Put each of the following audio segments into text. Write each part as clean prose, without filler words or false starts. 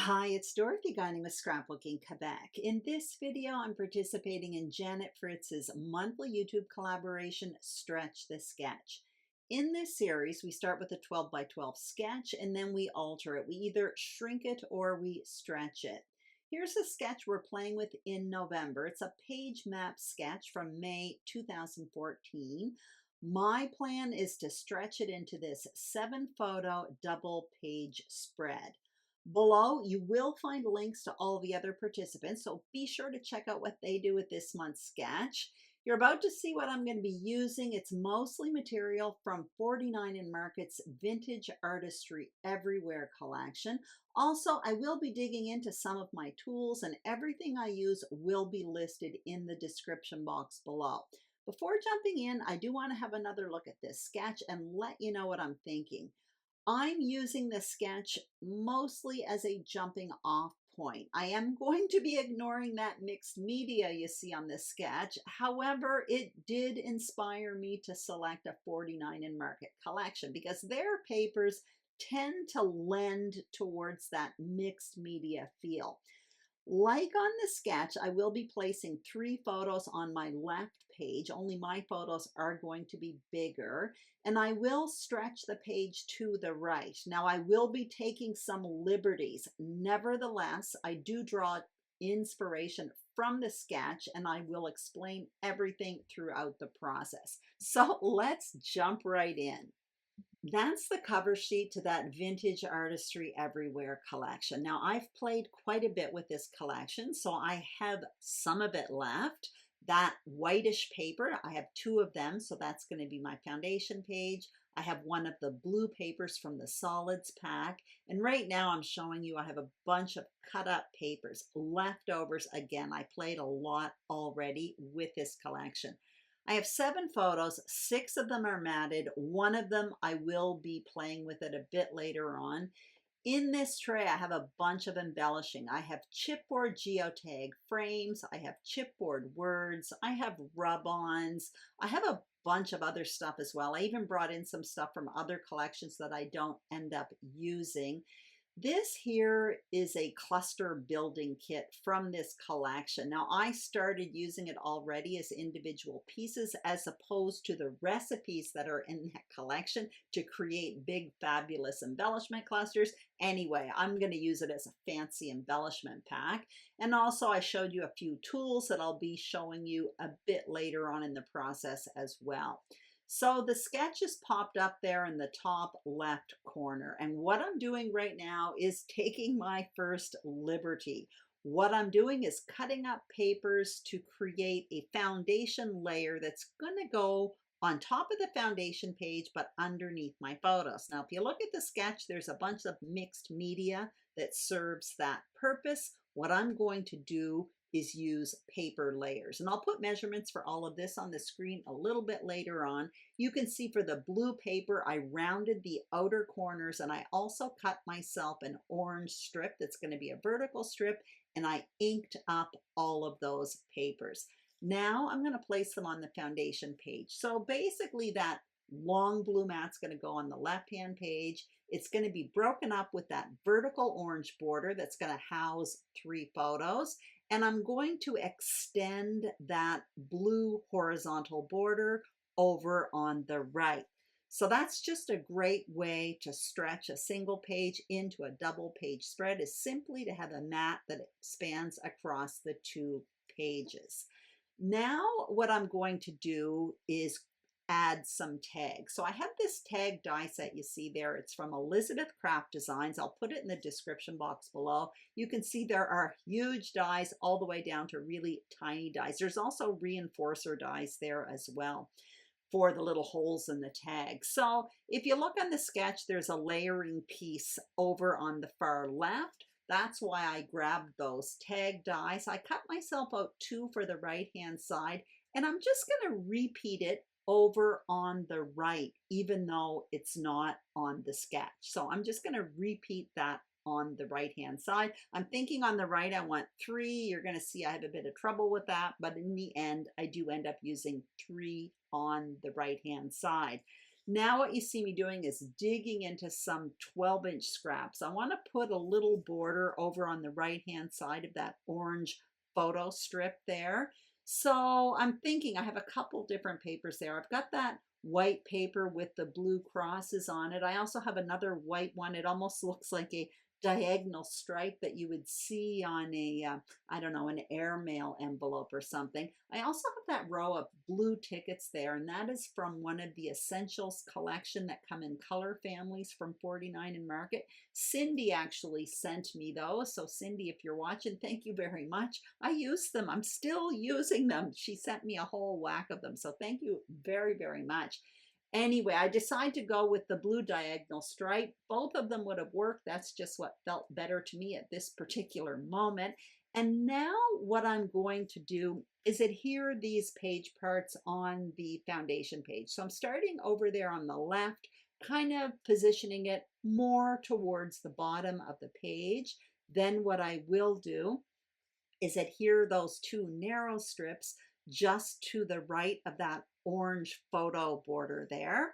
Hi, it's Dorothy Guinan with Scrapbooking Quebec. In this video, I'm participating in Janet Fritz's monthly YouTube collaboration, Stretch the Sketch. In this series, we start with a 12 by 12 sketch and then we alter it. We either shrink it or we stretch it. Here's a sketch we're playing with in November. It's a page map sketch from May 2014. My plan is to stretch it into this 7-photo double page spread. Below, you will find links to all the other participants, so be sure to check out what they do with this month's sketch. You're about to see what I'm going to be using. It's mostly material from 49 in Market's Vintage Artistry Everywhere collection. Also, I will be digging into some of my tools, and everything I use will be listed in the description box below. Before jumping in, I do want to have another look at this sketch and let you know what I'm thinking. I'm using the sketch mostly as a jumping off point. I am going to be ignoring that mixed media you see on this sketch. However, it did inspire me to select a 49 in Market collection because their papers tend to lend towards that mixed media feel. Like on the sketch, I will be placing 3 photos on my left page. Only my photos are going to be bigger, and I will stretch the page to the right. Now, I will be taking some liberties. Nevertheless, I do draw inspiration from the sketch, and I will explain everything throughout the process. So let's jump right in. That's the cover sheet to that Vintage Artistry Everywhere collection. Now, I've played quite a bit with this collection, so I have some of it left. That whitish paper, I have 2 of them, so that's going to be my foundation page. I have one of the blue papers from the solids pack, and right now I'm showing you I have a bunch of cut up papers, leftovers. Again, I played a lot already with this collection. I have 7 photos, 6 of them are matted. One of them I will be playing with it a bit later on. In this tray, I have a bunch of embellishing. I have chipboard geotag frames, I have chipboard words, I have rub-ons, I have a bunch of other stuff as well. I even brought in some stuff from other collections that I don't end up using. This here is a cluster building kit from this collection. Now, I started using it already as individual pieces as opposed to the recipes that are in that collection to create big, fabulous embellishment clusters. Anyway, I'm going to use it as a fancy embellishment pack. And also, I showed you a few tools that I'll be showing you a bit later on in the process as well. So the sketch is popped up there in the top left corner. And what I'm doing right now is taking my first liberty. What I'm doing is cutting up papers to create a foundation layer that's going to go on top of the foundation page, but underneath my photos. Now, if you look at the sketch, there's a bunch of mixed media that serves that purpose. What I'm going to do is use paper layers. And I'll put measurements for all of this on the screen a little bit later on. You can see for the blue paper, I rounded the outer corners and I also cut myself an orange strip that's going to be a vertical strip, and I inked up all of those papers. Now I'm going to place them on the foundation page. So basically that long blue mat's going to go on the left-hand page. It's going to be broken up with that vertical orange border that's going to house 3 photos. And I'm going to extend that blue horizontal border over on the right. So that's just a great way to stretch a single page into a double page spread, is simply to have a mat that expands across the 2 pages. Now what I'm going to do is add some tags. So I have this tag die set you see there. It's from Elizabeth Craft Designs. I'll put it in the description box below. You can see there are huge dies all the way down to really tiny dies. There's also reinforcer dies there as well for the little holes in the tag. So if you look on the sketch, there's a layering piece over on the far left. That's why I grabbed those tag dies. I cut myself out 2 for the right-hand side, and I'm just going to repeat it over on the right, even though it's not on the sketch. So I'm just going to repeat that on the right-hand side. I'm thinking on the right, I want 3. You're going to see I have a bit of trouble with that, but in the end, I do end up using 3 on the right-hand side. Now what you see me doing is digging into some 12-inch scraps. I want to put a little border over on the right-hand side of that orange photo strip there. So I'm thinking I have a couple different papers there. I've got that white paper with the blue crosses on it. I also have another white one. It almost looks like a diagonal stripe that you would see on a, I don't know, an airmail envelope or something. I also have that row of blue tickets there, and that is from one of the Essentials collection that come in color families from 49 and Market. Cindy actually sent me those. So Cindy, if you're watching, thank you very much. I use them. I'm still using them. She sent me a whole whack of them. So thank you very, very much. Anyway, I decided to go with the blue diagonal stripe. Both of them would have worked. That's just what felt better to me at this particular moment. And now what I'm going to do is adhere these page parts on the foundation page. So I'm starting over there on the left, kind of positioning it more towards the bottom of the page. Then what I will do is adhere those two narrow strips just to the right of that orange photo border there.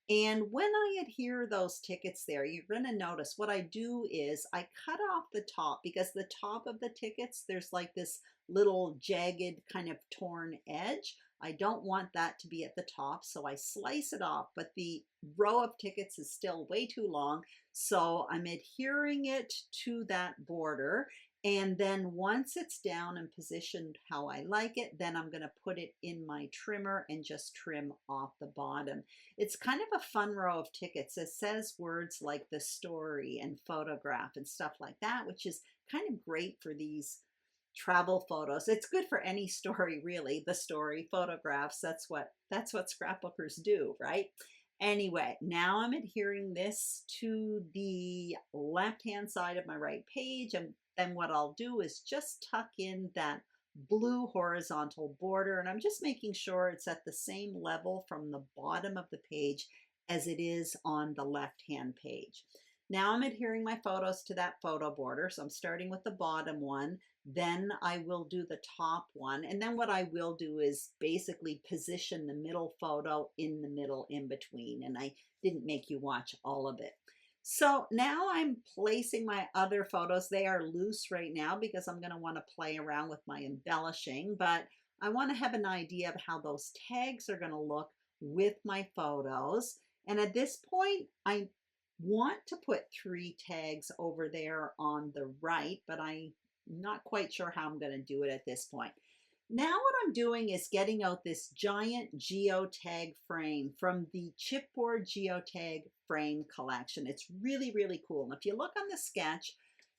And when I adhere those tickets there, you're going to notice what I do is I cut off the top, because the top of the tickets, there's like this little jagged kind of torn edge. I don't want that to be at the top, so I slice it off, but the row of tickets is still way too long, so I'm adhering it to that border. And then once it's down and positioned how I like it, then I'm going to put it in my trimmer and just trim off the bottom. It's kind of a fun row of tickets. It says words like the story and photograph and stuff like that, which is kind of great for these travel photos. It's good for any story, really. The story, photographs, that's what scrapbookers do, right? Anyway, now I'm adhering this to the left-hand side of my right page, and then what I'll do is just tuck in that blue horizontal border, and I'm just making sure it's at the same level from the bottom of the page as it is on the left-hand page. Now I'm adhering my photos to that photo border, so I'm starting with the bottom one, then I will do the top one, and then what I will do is basically position the middle photo in the middle in between, and I didn't make you watch all of it. So now I'm placing my other photos. They are loose right now because I'm going to want to play around with my embellishing, but I want to have an idea of how those tags are going to look with my photos. And at this point, I want to put 3 tags over there on the right, but I'm not quite sure how I'm going to do it at this point. Now what I'm doing is getting out this giant geotag frame from the Chipboard geotag frame collection. It's really, really cool. And if you look on the sketch,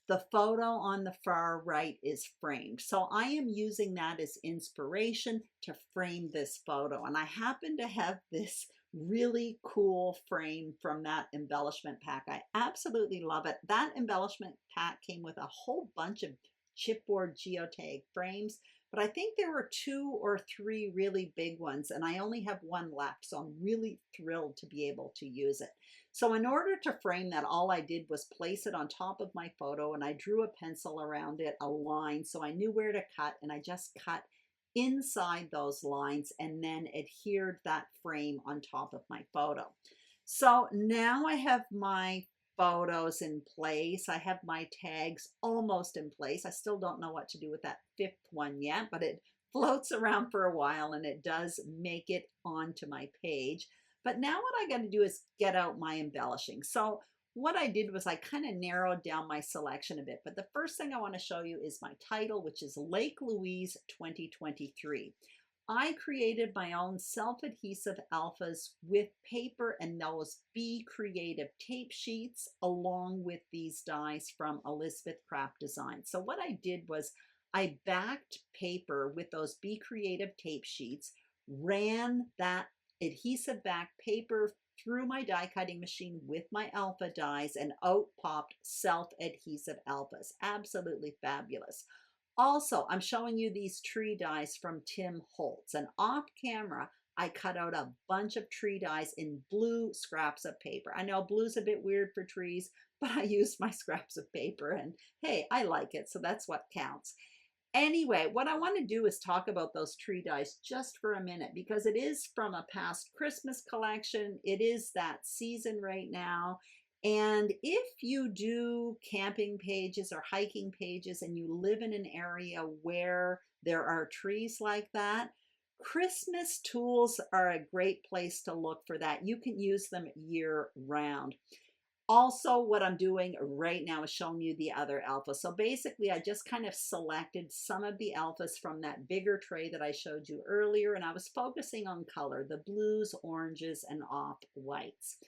the photo on the far right is framed. So I am using that as inspiration to frame this photo. And I happen to have this really cool frame from that embellishment pack. I absolutely love it. That embellishment pack came with a whole bunch of Chipboard geotag frames, but I think there were 2 or 3 really big ones, and I only have one left, so I'm really thrilled to be able to use it. So in order to frame that, all I did was place it on top of my photo, and I drew a pencil around it, a line, so I knew where to cut, and I just cut inside those lines and then adhered that frame on top of my photo. So now I have my photos in place. I have my tags almost in place. I still don't know what to do with that 5th one yet, but it floats around for a while and it does make it onto my page. But now what I got to do is get out my embellishing. So what I did was I kind of narrowed down my selection a bit. But the first thing I want to show you is my title, which is Lake Louise 2023. I created my own self-adhesive alphas with paper and those Be Creative tape sheets along with these dies from Elizabeth Craft Design. So what I did was I backed paper with those Be Creative tape sheets, ran that adhesive back paper through my die cutting machine with my alpha dies, and out popped self-adhesive alphas. Absolutely fabulous. Also, I'm showing you these tree dies from Tim Holtz, and off camera, I cut out a bunch of tree dies in blue scraps of paper. I know blue's a bit weird for trees, but I used my scraps of paper and hey, I like it, so that's what counts. Anyway, what I want to do is talk about those tree dies just for a minute because it is from a past Christmas collection. It is that season right now. And if you do camping pages or hiking pages and you live in an area where there are trees like that, Christmas tools are a great place to look for that. You can use them year round. Also, what I'm doing right now is showing you the other alpha. So basically, I just kind of selected some of the alphas from that bigger tray that I showed you earlier, and I was focusing on color, the blues, oranges, and off-whites.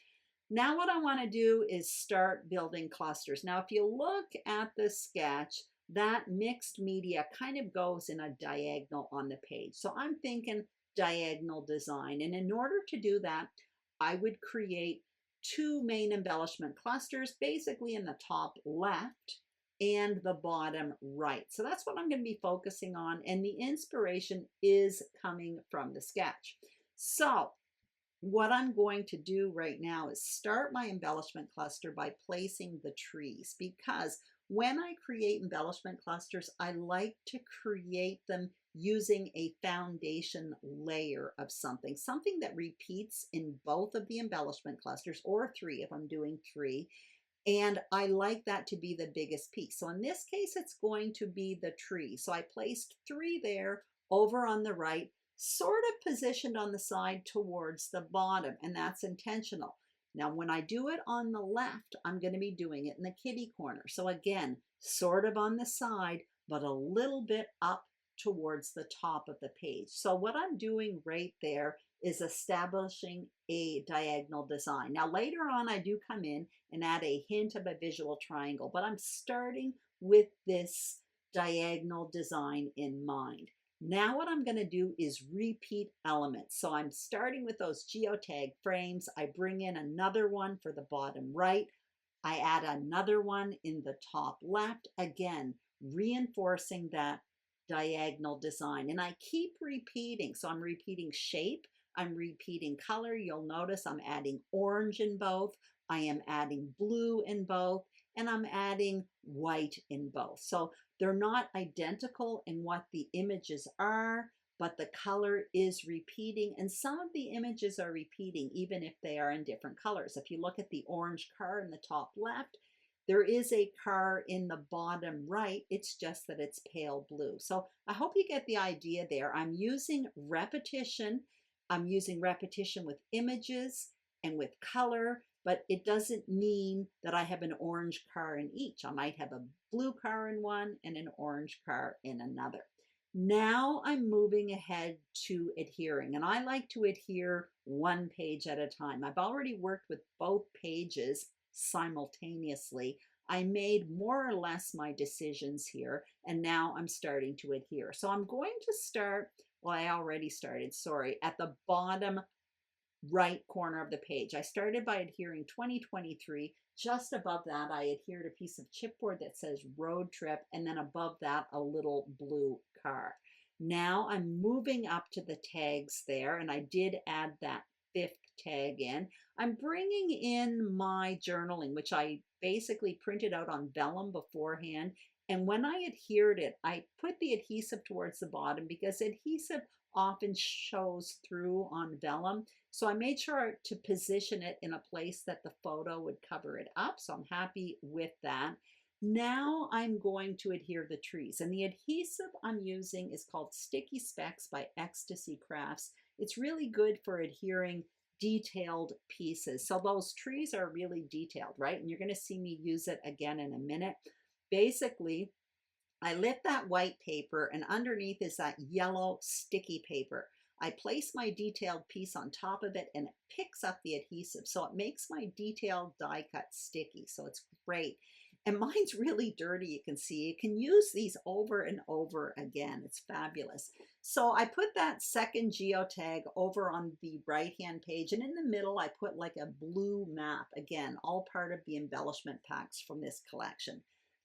Now what I want to do is start building clusters. Now, if you look at the sketch, that mixed media kind of goes in a diagonal on the page. So I'm thinking diagonal design. And in order to do that, I would create two main embellishment clusters, basically in the top left and the bottom right. So that's what I'm going to be focusing on. And the inspiration is coming from the sketch. So what I'm going to do right now is start my embellishment cluster by placing the trees, because when I create embellishment clusters, I like to create them using a foundation layer of something that repeats in both of the embellishment clusters, or three if I'm doing three. And I like that to be the biggest piece. So in this case, it's going to be the tree. So I placed three there over on the right, sort of positioned on the side towards the bottom, and that's intentional. Now, when I do it on the left, I'm going to be doing it in the kitty corner. So again, sort of on the side, but a little bit up towards the top of the page. So what I'm doing right there is establishing a diagonal design. Now, later on, I do come in and add a hint of a visual triangle, but I'm starting with this diagonal design in mind. Now what I'm going to do is repeat elements. So I'm starting with those geotag frames. I bring in another one for the bottom right. I add another one in the top left, again, reinforcing that diagonal design. And I keep repeating. So I'm repeating shape. I'm repeating color. You'll notice I'm adding orange in both. I am adding blue in both. And I'm adding white in both. So they're not identical in what the images are, but the color is repeating, and some of the images are repeating even if they are in different colors. If you look at the orange car in the top left, there is a car in the bottom right. It's just that it's pale blue. So I hope you get the idea there. I'm using repetition. I'm using repetition with images and with color, but it doesn't mean that I have an orange car in each. I might have a blue car in one and an orange car in another. Now I'm moving ahead to adhering, and I like to adhere one page at a time. I've already worked with both pages simultaneously. I made more or less my decisions here, and now I'm starting to adhere. So I'm going to start, well, I already started, sorry, at the bottom right corner of the page. I started by adhering 2023. Just above that, I adhered a piece of chipboard that says road trip, and then above that, a little blue car. Now I'm moving up to the tags there, and I did add that fifth tag in. I'm bringing in my journaling, which I basically printed out on vellum beforehand. And when I adhered it, I put the adhesive towards the bottom because adhesive often shows through on vellum. So I made sure to position it in a place that the photo would cover it up. So I'm happy with that. Now I'm going to adhere the trees. And the adhesive I'm using is called Sticky Specs by Ecstasy Crafts. It's really good for adhering detailed pieces. So those trees are really detailed, right? And you're going to see me use it again in a minute. Basically, I lift that white paper, and underneath is that yellow sticky paper. I place my detailed piece on top of it, and it picks up the adhesive. So it makes my detailed die cut sticky. So it's great. And mine's really dirty, you can see. You can use these over and over again. It's fabulous. So I put that second geotag over on the right-hand page, and in the middle I put like a blue map. Again, all part of the embellishment packs from this collection.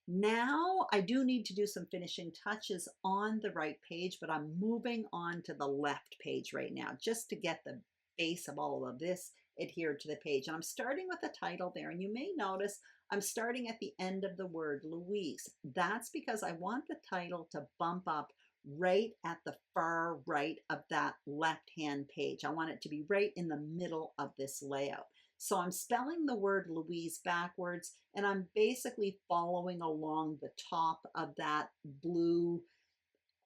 Now I do need to do some finishing touches on the right page, but I'm moving on to the left page right now just to get the base of all of this adhered to the page. And I'm starting with the title there, and you may notice I'm starting at the end of the word Louise. That's because I want the title to bump up right at the far right of that left-hand page. I want it to be right in the middle of this layout. So I'm spelling the word Louise backwards, and I'm basically following along the top of that blue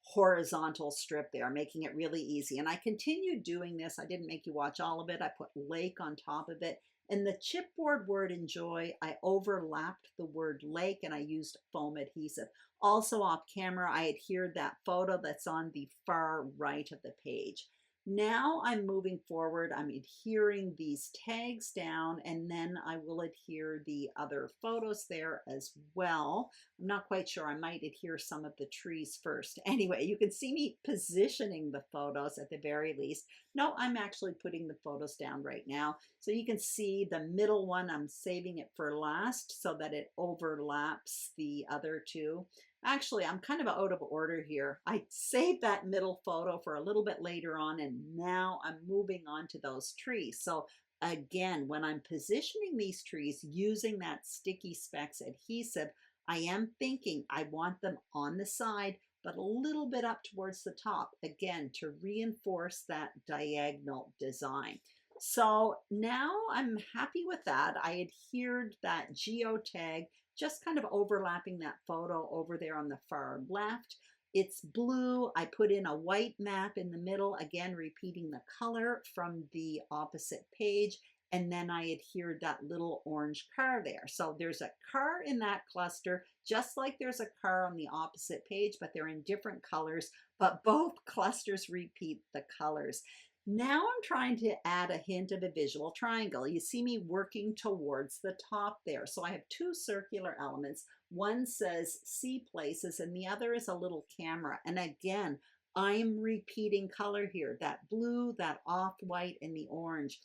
horizontal strip there, making it really easy. And I continued doing this. I didn't make you watch all of it. I put lake on top of it. And the chipboard word enjoy, I overlapped the word lake and I used foam adhesive. Also off camera, I adhered that photo that's on the far right of the page. Now I'm moving forward. I'm adhering these tags down, and then I will adhere the other photos there as well. I'm not quite sure. I might adhere some of the trees first. Anyway, you can see me positioning the photos at the very least. No, I'm actually putting the photos down right now. So you can see the middle one, I'm saving it for last so that it overlaps the other two. Actually, I'm kind of out of order here. I saved that middle photo for a little bit later on, and now I'm moving on to those trees. So again, when I'm positioning these trees using that sticky specs adhesive, I am thinking I want them on the side, but a little bit up towards the top, again, to reinforce that diagonal design. So now I'm happy with that. I adhered that geotag, just kind of overlapping that photo over there on the far left. It's blue. I put in a white map in the middle, again, repeating the color from the opposite page. And then I adhered that little orange car there. So there's a car in that cluster, just like there's a car on the opposite page, but they're in different colors, but both clusters repeat the colors. Now I'm trying to add a hint of a visual triangle. You see me working towards the top there. So I have two circular elements. One says see places and the other is a little camera. And again, I'm repeating color here, that blue, that off-white, and the orange.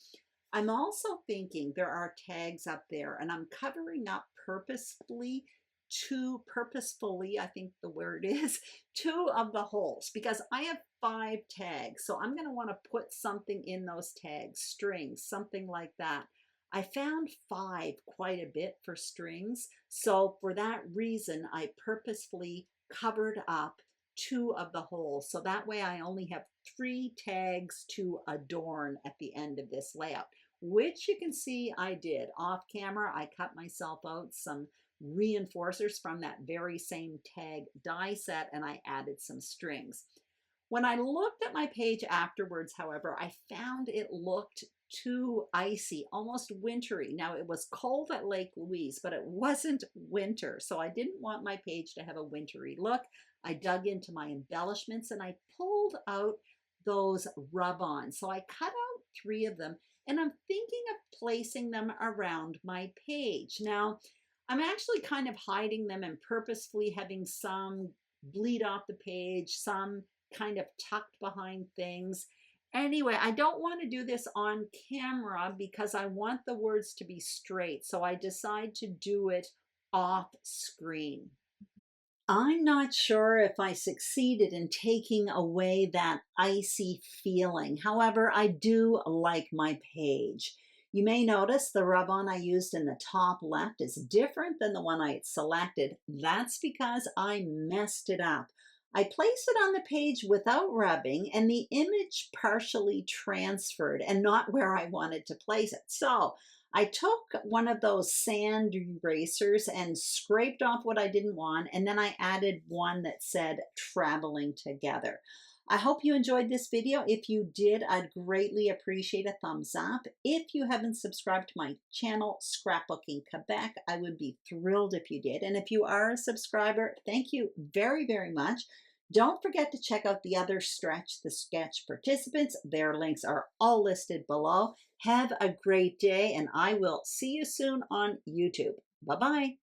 I'm also thinking there are tags up there, and I'm covering up purposefully, I think the word is, two of the holes, because I have 5 tags. So I'm going to want to put something in those tags, strings, something like that. I found 5 quite a bit for strings. So for that reason, I purposefully covered up 2 of the holes. So that way I only have 3 tags to adorn at the end of this layout, which you can see I did. Off camera, I cut myself out some reinforcers from that very same tag die set, and I added some strings. When I looked at my page afterwards, however, I found it looked too icy, almost wintry. Now, it was cold at Lake Louise, but it wasn't winter, so I didn't want my page to have a wintry look. I dug into my embellishments and I pulled out those rub-ons. So I cut out 3 of them, and I'm thinking of placing them around my page. Now, I'm actually kind of hiding them and purposefully having some bleed off the page, some kind of tucked behind things. Anyway, I don't want to do this on camera because I want the words to be straight. So I decide to do it off screen. I'm not sure if I succeeded in taking away that icy feeling. However, I do like my page. You may notice the rub-on I used in the top left is different than the one I had selected. That's because I messed it up. I placed it on the page without rubbing, and the image partially transferred and not where I wanted to place it. So I took one of those sand erasers and scraped off what I didn't want, and then I added one that said traveling together. I hope you enjoyed this video. If you did, I'd greatly appreciate a thumbs up. If you haven't subscribed to my channel, Scrapbooking Quebec, I would be thrilled if you did. And if you are a subscriber, thank you very, very much. Don't forget to check out the other Stretch the Sketch participants. Their links are all listed below. Have a great day, and I will see you soon on YouTube. Bye-bye.